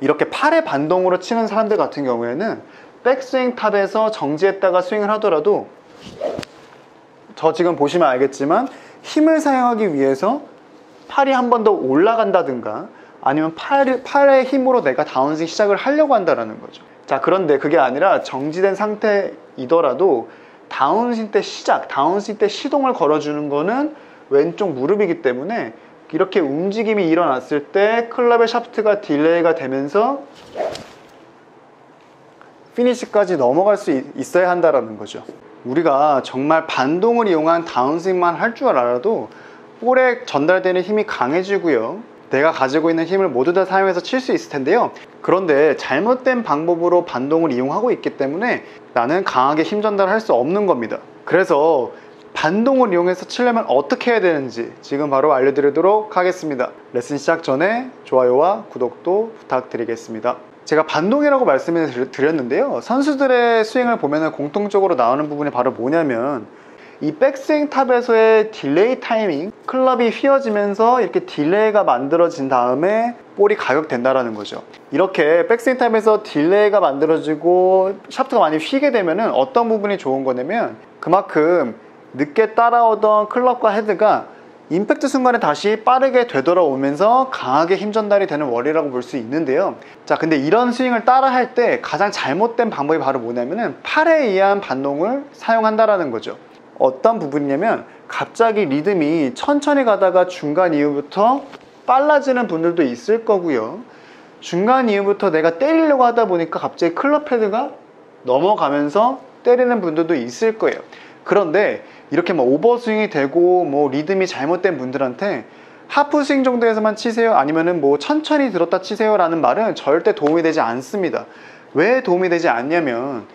이렇게 팔의 반동으로 치는 사람들 같은 경우에는 백스윙 탑에서 정지했다가 스윙을 하더라도 저 지금 보시면 알겠지만 힘을 사용하기 위해서 팔이 한 번 더 올라간다든가 아니면 팔의 힘으로 내가 다운스윙 시작을 하려고 한다는 거죠. 자, 그런데 그게 아니라 정지된 상태이더라도 다운스윙 때 다운스윙 때 시동을 걸어주는 거는 왼쪽 무릎이기 때문에 이렇게 움직임이 일어났을 때 클럽의 샤프트가 딜레이가 되면서 피니시까지 넘어갈 수 있어야 한다는 거죠. 우리가 정말 반동을 이용한 다운스윙만 할 줄 알아도 볼에 전달되는 힘이 강해지고요, 내가 가지고 있는 힘을 모두 다 사용해서 칠 수 있을 텐데요. 그런데 잘못된 방법으로 반동을 이용하고 있기 때문에 나는 강하게 힘 전달할 수 없는 겁니다. 그래서 반동을 이용해서 치려면 어떻게 해야 되는지 지금 바로 알려드리도록 하겠습니다. 레슨 시작 전에 좋아요와 구독도 부탁드리겠습니다. 제가 반동이라고 말씀을 드렸는데요, 선수들의 스윙을 보면 공통적으로 나오는 부분이 바로 뭐냐면 이 백스윙 탑에서의 딜레이 타이밍, 클럽이 휘어지면서 이렇게 딜레이가 만들어진 다음에 볼이 가격된다라는 거죠. 이렇게 백스윙 탑에서 딜레이가 만들어지고 샤프트가 많이 휘게 되면은 어떤 부분이 좋은 거냐면 그만큼 늦게 따라오던 클럽과 헤드가 임팩트 순간에 다시 빠르게 되돌아오면서 강하게 힘 전달이 되는 원리라고 볼 수 있는데요. 자, 근데 이런 스윙을 따라 할 때 가장 잘못된 방법이 바로 뭐냐면은 팔에 의한 반동을 사용한다라는 거죠. 어떤 부분이냐면 갑자기 리듬이 천천히 가다가 중간 이후부터 빨라지는 분들도 있을 거고요, 중간 이후부터 내가 때리려고 하다 보니까 갑자기 클럽 헤드가 넘어가면서 때리는 분들도 있을 거예요. 그런데 이렇게 오버스윙이 되고 리듬이 잘못된 분들한테 하프스윙 정도에서만 치세요, 아니면은 천천히 들었다 치세요 라는 말은 절대 도움이 되지 않습니다. 왜 도움이 되지 않냐면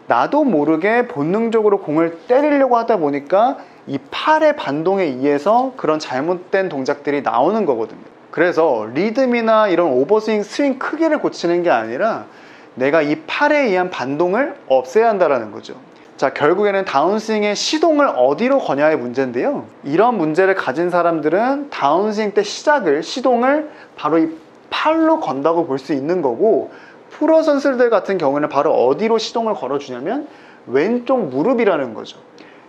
나도 모르게 본능적으로 공을 때리려고 하다 보니까 이 팔의 반동에 의해서 그런 잘못된 동작들이 나오는 거거든요. 그래서 리듬이나 이런 오버스윙 스윙 크기를 고치는 게 아니라 내가 이 팔에 의한 반동을 없애야 한다는 거죠. 자, 결국에는 다운스윙의 시동을 어디로 거냐의 문제인데요, 이런 문제를 가진 사람들은 다운스윙 때 시동을 바로 이 팔로 건다고 볼 수 있는 거고, 프로 선수들 같은 경우는 바로 어디로 시동을 걸어주냐면 왼쪽 무릎이라는 거죠.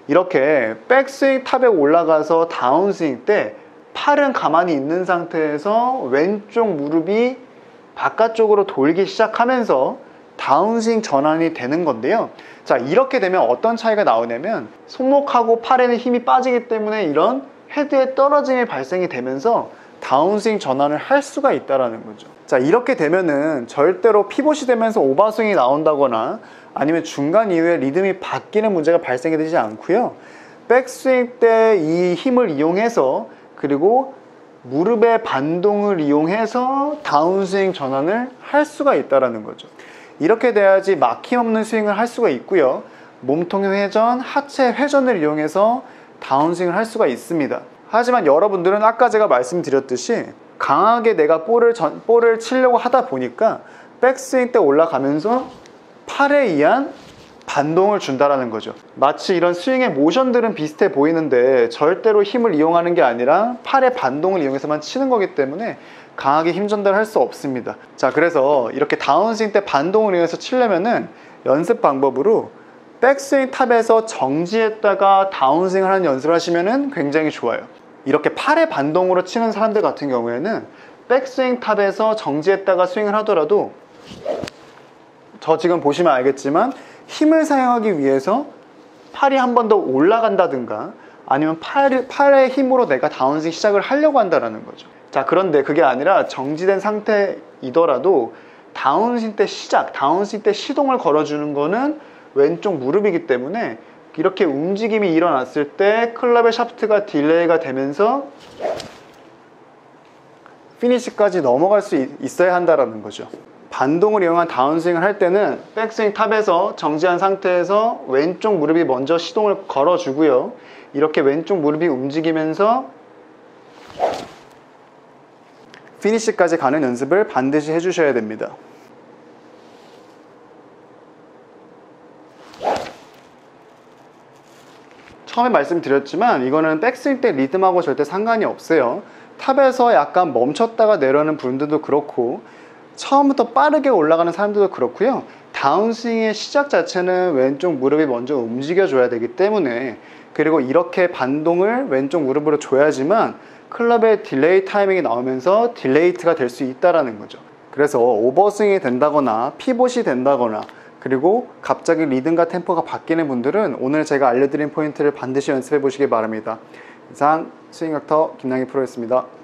이렇게 백스윙 탑에 올라가서 다운스윙 때 팔은 가만히 있는 상태에서 왼쪽 무릎이 바깥쪽으로 돌기 시작하면서 다운스윙 전환이 되는 건데요. 자, 이렇게 되면 어떤 차이가 나오냐면 손목하고 팔에는 힘이 빠지기 때문에 이런 헤드의 떨어짐이 발생이 되면서 다운스윙 전환을 할 수가 있다는 거죠. 자, 이렇게 되면은 절대로 피봇이 되면서 오버스윙이 나온다거나 아니면 중간 이후에 리듬이 바뀌는 문제가 발생이 되지 않고요, 백스윙 때 이 힘을 이용해서 그리고 무릎의 반동을 이용해서 다운스윙 전환을 할 수가 있다는 거죠. 이렇게 돼야지 막힘없는 스윙을 할 수가 있고요, 몸통의 회전, 하체 회전을 이용해서 다운스윙을 할 수가 있습니다. 하지만 여러분들은 아까 제가 말씀드렸듯이 강하게 내가 볼을 치려고 하다 보니까 백스윙 때 올라가면서 팔에 의한 반동을 준다라는 거죠. 마치 이런 스윙의 모션들은 비슷해 보이는데 절대로 힘을 이용하는 게 아니라 팔의 반동을 이용해서만 치는 거기 때문에 강하게 힘 전달할 수 없습니다. 자, 그래서 이렇게 다운스윙 때 반동을 이용해서 치려면은 연습 방법으로 백스윙 탑에서 정지했다가 다운스윙을 하는 연습을 하시면은 굉장히 좋아요. 이렇게 팔의 반동으로 치는 사람들 같은 경우에는 백스윙 탑에서 정지했다가 스윙을 하더라도 저 지금 보시면 알겠지만 힘을 사용하기 위해서 팔이 한 번 더 올라간다든가 아니면 팔의 힘으로 내가 다운스윙 시작을 하려고 한다는 거죠. 자, 그런데 그게 아니라 정지된 상태이더라도 다운스윙 때 다운스윙 때 시동을 걸어주는 거는 왼쪽 무릎이기 때문에 이렇게 움직임이 일어났을 때 클럽의 샤프트가 딜레이가 되면서 피니시까지 넘어갈 수 있어야 한다는 거죠. 반동을 이용한 다운스윙을 할 때는 백스윙 탑에서 정지한 상태에서 왼쪽 무릎이 먼저 시동을 걸어주고요, 이렇게 왼쪽 무릎이 움직이면서 피니시까지 가는 연습을 반드시 해주셔야 됩니다. 처음에 말씀드렸지만 이거는 백스윙 때 리듬하고 절대 상관이 없어요. 탑에서 약간 멈췄다가 내려오는 분들도 그렇고 처음부터 빠르게 올라가는 사람들도 그렇고요. 다운스윙의 시작 자체는 왼쪽 무릎이 먼저 움직여줘야 되기 때문에, 그리고 이렇게 반동을 왼쪽 무릎으로 줘야지만 클럽의 딜레이 타이밍이 나오면서 딜레이트가 될 수 있다는 거죠. 그래서 오버스윙이 된다거나 피봇이 된다거나 그리고 갑자기 리듬과 템포가 바뀌는 분들은 오늘 제가 알려드린 포인트를 반드시 연습해 보시기 바랍니다. 이상 스윙학터 김남기 프로였습니다.